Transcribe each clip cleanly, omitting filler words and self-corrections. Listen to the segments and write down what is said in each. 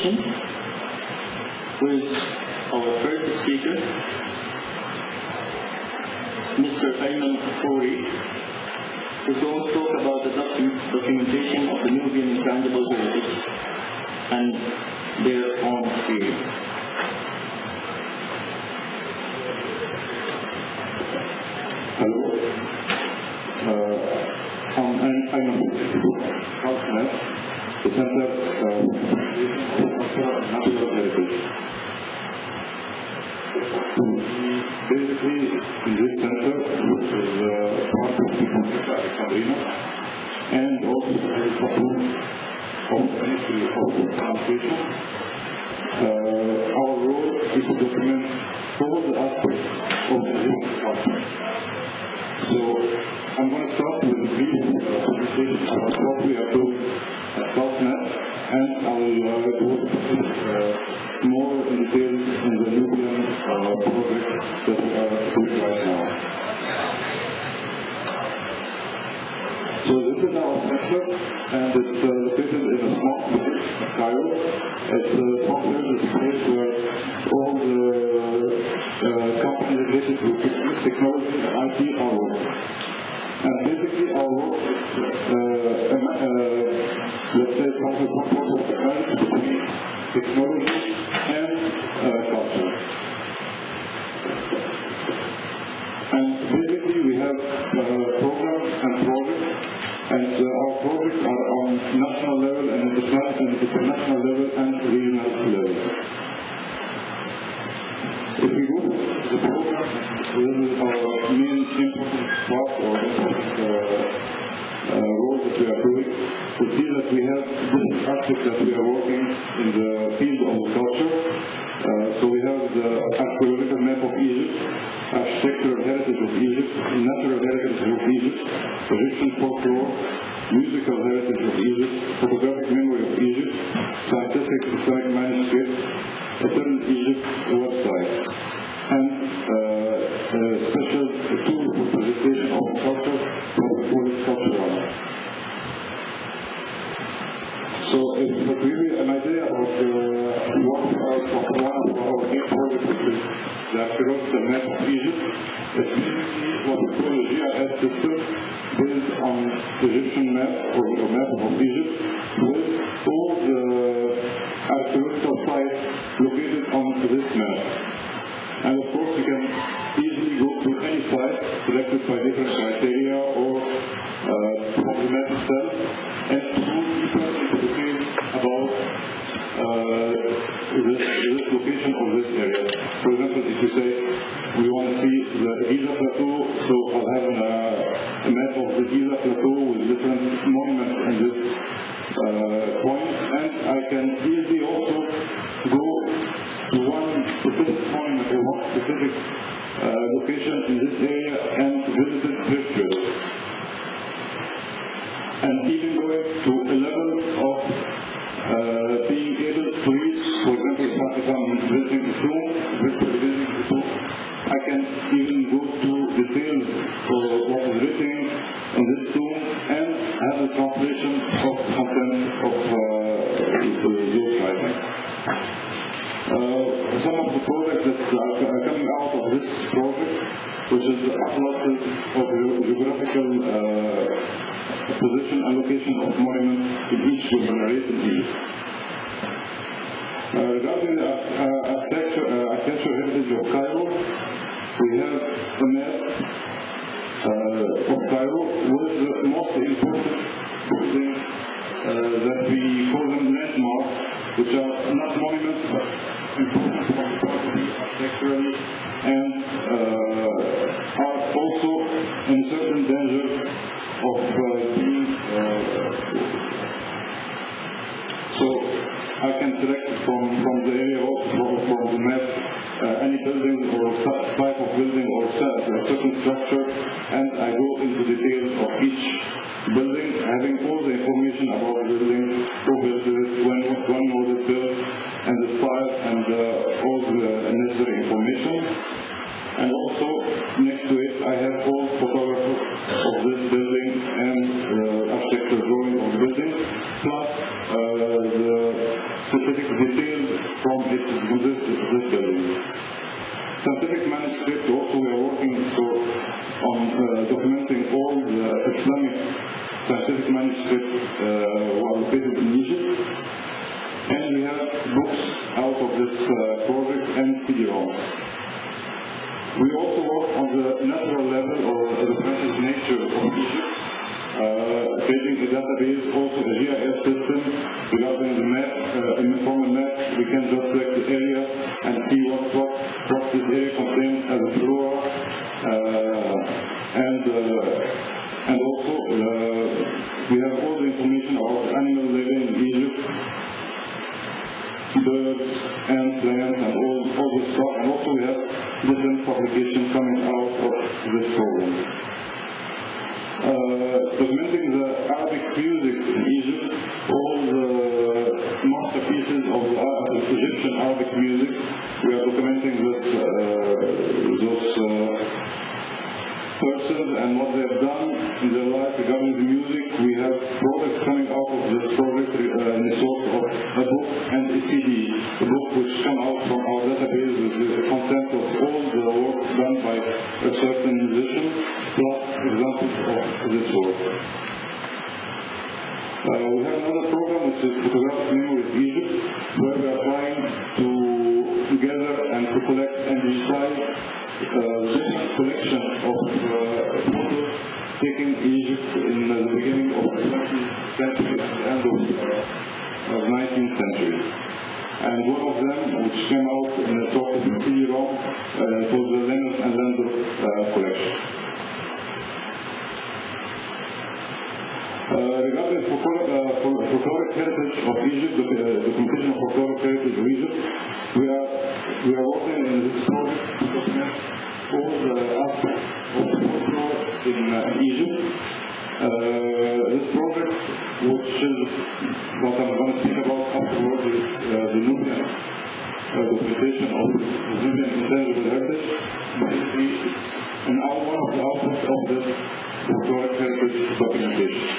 presentation with our first speaker, Mr. Ayman Khouri, who's going to talk about the documentation of the Nubian intangible heritage and their own experience. Hello. I'm Ayman Khouri, the Center for Natural Heritage. Basically, in this center, which is part of the Computer Alexandrina, and also the Support of Ministry of Transportation, our role is to document all the aspects of the human culture. So, I'm going to start with a brief presentation about what we are doing at CultNet, and I'll go more in details in the Nubian project that we are doing right now. So this is our center, and it's located in a small village, Cairo. It's a small village, a place where all the companies related to technology and IT are working. And basically our work is, let's say, from the comfort of the marriage between technology and culture. And basically we have programs and projects, and our projects are on national level and international level and regional level. If we go to the program, this is our main important part or important role that we are doing. We see that we have different aspects that we are working in the field of culture. So we have the archaeological map of Egypt, architectural heritage of Egypt, natural heritage of Egypt, Egyptian folklore, musical heritage of Egypt, photographic memory of Egypt, scientific Islamic manuscripts, Eternal Egypt website, and special tool for presentation of culture from the Polish culture. So it's to give you an idea of one of our main projects, which is the archaeological map of Egypt. It's basically what we call a GIS system based on Egyptian map or map of Egypt with all the archaeological sites located on this map. And of course you can easily go to any site selected by different criteria or from the map itself and to go deeper into detail about this location of this area. For example, if you say we want to see the Giza Plateau, so I'll have a map of the Giza Plateau with different monuments in this point, and I can easily also go to one specific monument or one specific location in this area and visit it virtually. And even going to a level of being able to reach, for example, if I'm visiting a tomb, virtually visiting a tomb, I can even go to details for what is written in this tomb and have a translation of content of those writings. Some of the projects that are coming out of this project, which is the atlases of geographical position and location of monuments in each governorate in Egypt. Regarding the architecture heritage of Cairo, we have a map of Cairo with the most important buildings that we call them landmarks, which are not monuments but important property architecturally and are also in certain danger of being so I can select from the area also from the map any building or type of building or certain structure, and I go into details of each building, having all the information about the building, who built it, when was it built, and the style, and all the necessary information. And also, next to it, I have all photographs of this building and architecture drawing of the building, plus the specific details from this building. Scientific manuscript, also we are working on documenting all the Islamic scientific manuscripts were located in Egypt. And we have books out of this project and CD-ROMs. We also work on the natural level or the precious nature of Egypt, creating a database, also a GIS system regarding the map. From a map, we can just select the area and see what this area contains as a flora, and also we have all the information about animals living in Egypt, birds and plants and all this stuff, and also we have different publications coming out of this program. Documenting the Arabic music in Egypt, all the masterpieces of the Egyptian Arabic music, we are documenting those persons and what they have done in their life regarding the music. We have products coming out of this project in the sort of a book and a CD, a book which come out from our database with the content of all the work done by a certain musician, plus examples of this work. We have another program which is Photographic Memory of Egypt, where we are trying to gather and to collect and digitize this collection of photos taken in Egypt in the beginning of the 20th century and the end of the 19th century. And one of them, which came out in a sort of CD-ROM, was the Lennox and Landor collection. Regarding folkloric heritage of Egypt, the documentation of folkloric heritage of Egypt, we are working in this project to document all the aspects of folklore in Egypt. This project, which is what I'm going to speak about afterwards, is the Nubian documentation of Nubian intangible heritage. Basically, and one of the outputs of this folkloric heritage documentation.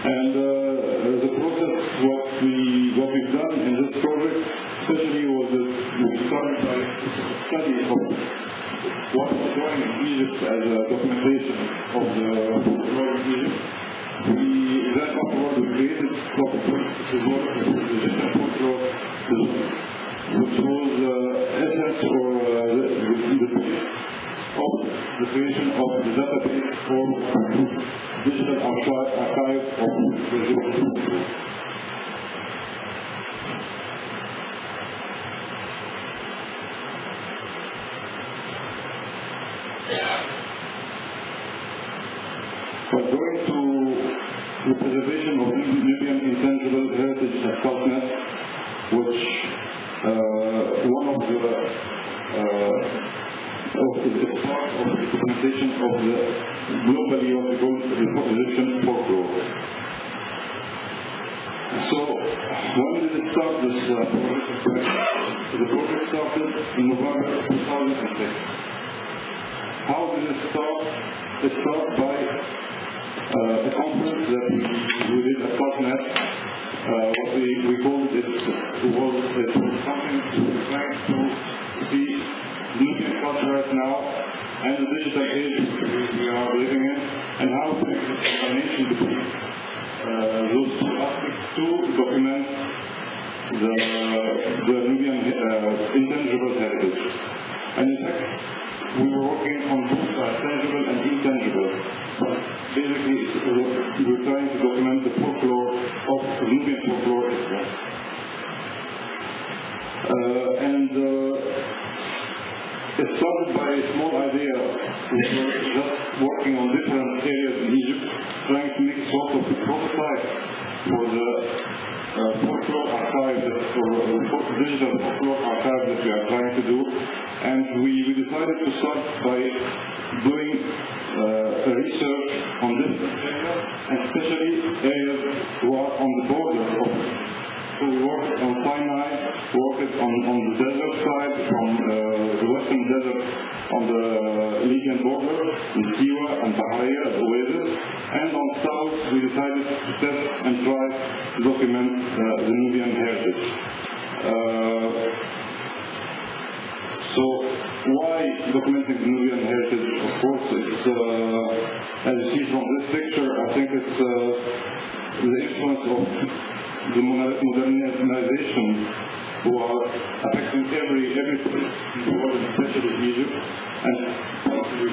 And the process, what we've done in this project, especially was that we started by a study of what was going in Egypt as a documentation of the folklore in Egypt. Then afterwards we created what was the Egyptian folklore, which was essence or the creation of the database for digital archive of the Egyptian folklore. But going to the preservation of Nubian intangible heritage at Saltnet, which one of the is part of the documentation of the globally what we call the Egyptian folklore. So when did it start, this project? The project started in November 2006. How did it start? It started by a conference that we did at Saltnet. What we called it was something trying to see Nubian culture right now and the digital age we are living in, and how to make a combination between those two aspects to document the Nubian intangible heritage. And in fact, we were working on both tangible and intangible. But basically, we're trying to document the folklore of Nubian folklore itself. It started by a small idea. We were just working on different areas in Egypt, trying to make sort of a prototype for the folklore archive, or digital folklore archive that we are trying to do. And we decided to start by doing research on different areas, and especially areas who are on the border of. So we worked on Sinai, worked on the desert side, from the western desert on the Libyan border, in Siwa and Bahariya, the Oasis, and on south we decided to test and try to document the Nubian heritage. So why documenting the Nubian heritage? Of course, it's, as you see from this picture, I think it's the influence of the modernization who are affecting every place in the world, especially Egypt and possibly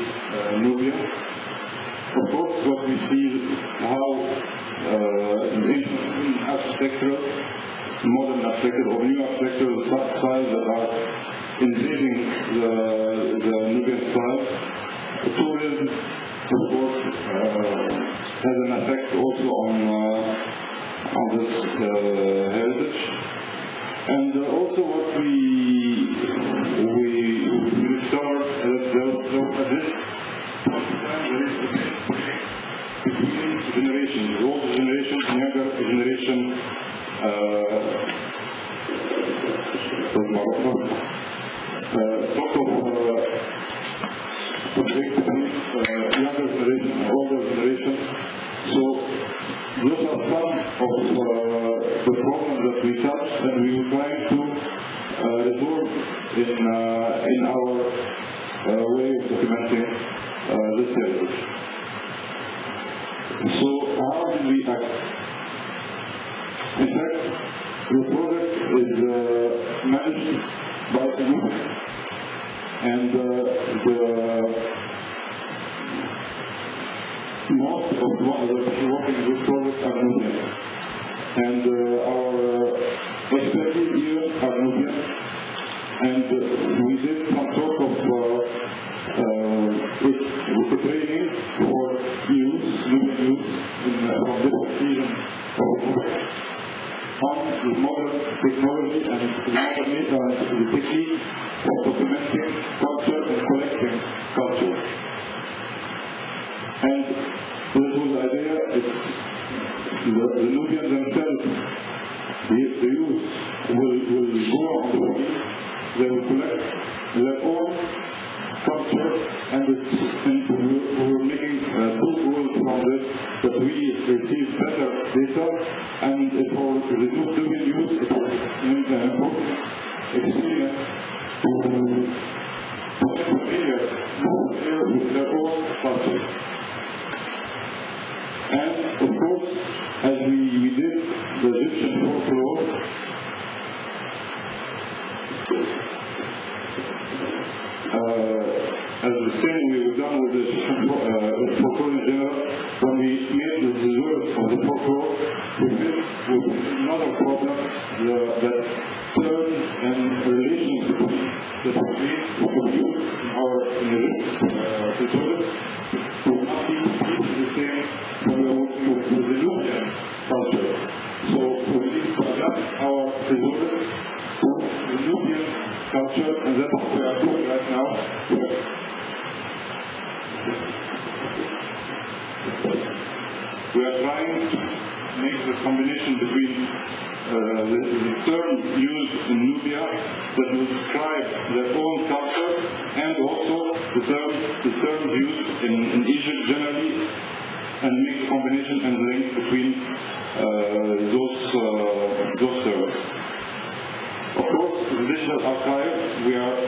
Nubia. Of course, what we see is how the influence in architectural, modern architecture or new architectural styles that are invading the Nubian style. Tourism, of course, has an effect also on this heritage. And also what we discovered that there is between generations, the older generation and younger generation. Sort of younger generation and older generation. So those are some of the problems that we touched, and we were trying to resolve in our way of documenting this heritage. So how did we act? In fact, the project is managed by the group, and most of the people working in this project are Nubian, and our expertise here are Nubian, and we did some sort of training for youth, Nubian youth, from different regions on the modern technology and the technique of documenting culture and collecting culture. And the idea is the Nubians themselves, the youth, will go on the way, they will collect their own culture, and we're making two goals from this, that we receive better data, and for the Nubian youth, it will make an important experience to get familiar with their own culture. And of course, as we did the Egyptian folklore, as the same we've done with the folklore in general, when we made the words of the folklore, we met with another problem that terms and relations that we made with youth in our cultures will not be the same when we are working with the Nubian culture. So we need to adapt our cultures to the Nubian culture, and that's what we are doing right now. We are trying to make the combination between the terms used in Nubia that will describe their own culture, and also the terms used in Egypt generally, and make the combination and link between those terms. Of course, the digital archive,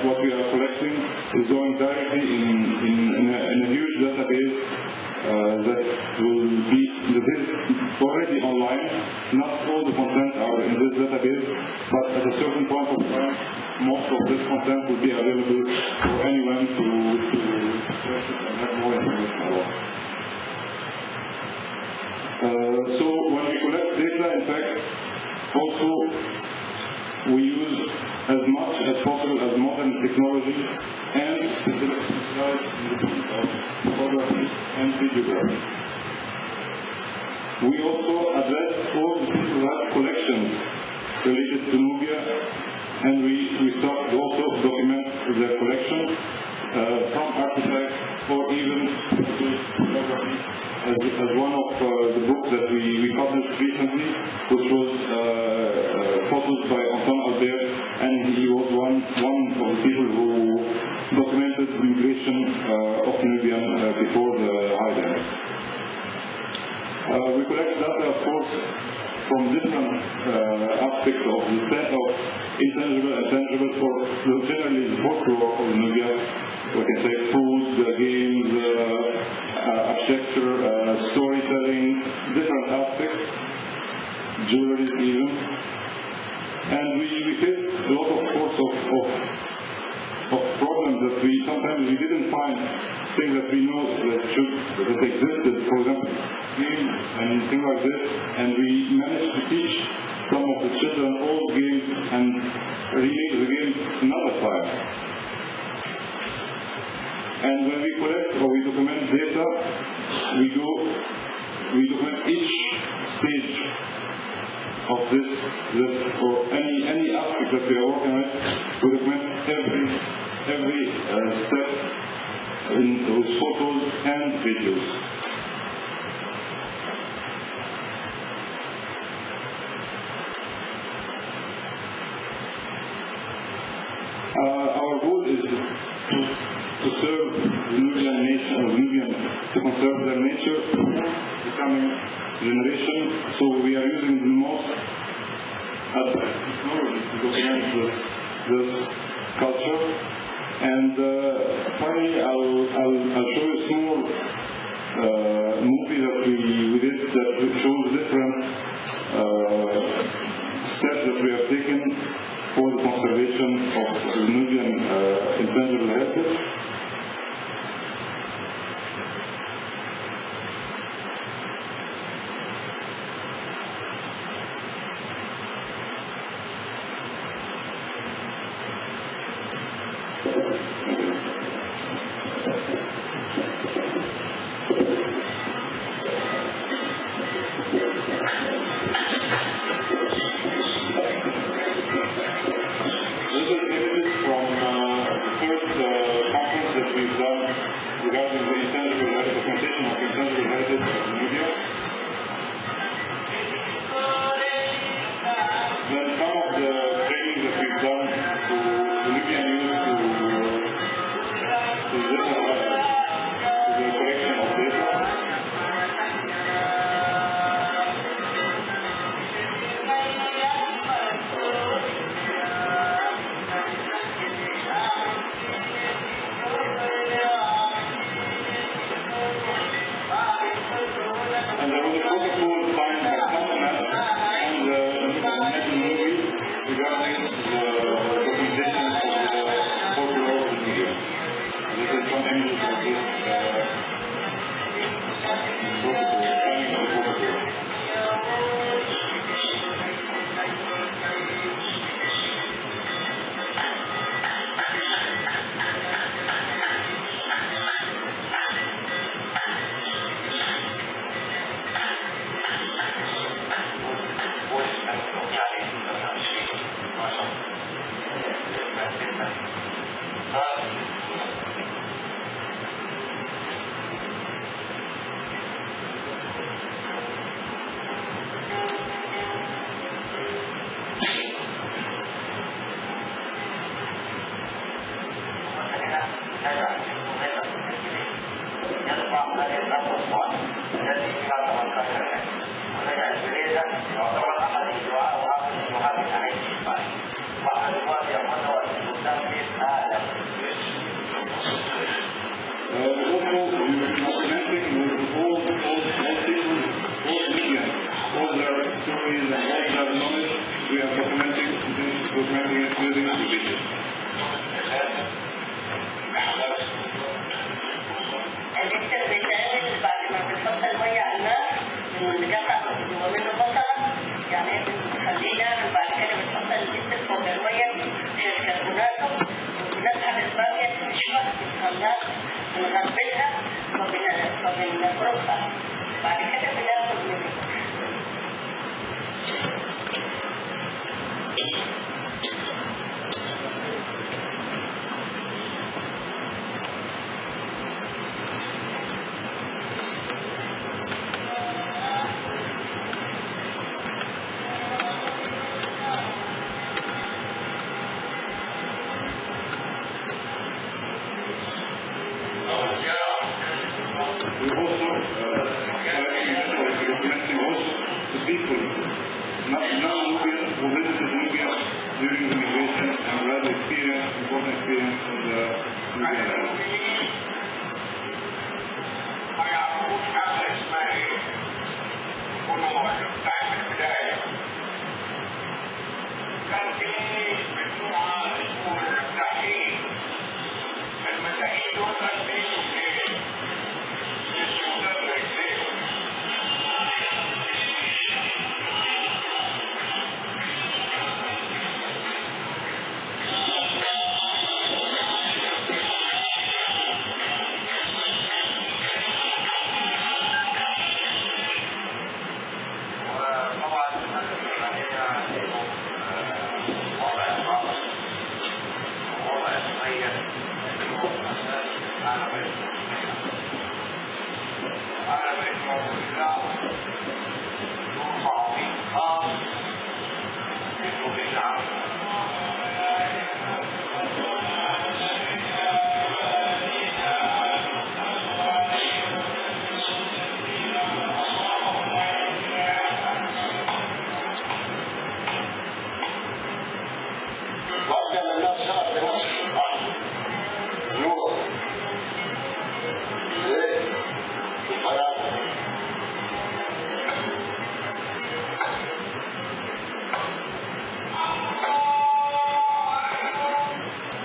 what we are collecting is going directly in a huge database that is already online. Not all the content are in this database, but at a certain point of time, most of this content will be available for anyone to access it and have more information about. So when we collect data, in fact, also we use as much as possible as modern technology and specific specialized in the field of photography and videography. We also address all the people who have collections related to Nubia, and we start also to document their collections, some artifacts or even geography, as one of the books that we published recently, which was photos by Antoine Albert, and he was one of the people who documented the migration of Nubian before the Highland. We collect data, of course, from different aspects of the set of intangible and tangible, for generally the folklore of Nubia. We can say food, games, architecture, storytelling, different aspects, jewelry even. And we face a lot, of course, of problems that sometimes we didn't find things that we know that existed, for example, games and things like this, and we managed to teach some of the children old games and remake the game another time. And when we collect or we document data, we document each stage of this or any aspect that we are working with. We document every step in those photos and videos. Our goal is to serve the Nubian nation, or to conserve their nature for the coming generation. So we are using the most advanced technology to document this culture. And finally, I'll show you a small movie that we did that shows different steps that we have taken for the conservation of the Nubian intangible heritage. These are images from the first conference that we've done regarding the intangible heritage, documentation of intangible heritage of Nubia. Then some of the training that we've done to Nubian youth to the collection of data. And there was a protocol signed by Thomas and the movie regarding the documentation of the folklore of Nubia. This is one image of this protocol, signing of the protocol. We also the people, not Nubians who visited Nubia during the migration and who had experience, important experience in the Nubian language. كان في مجموعة اسمها المساحين دول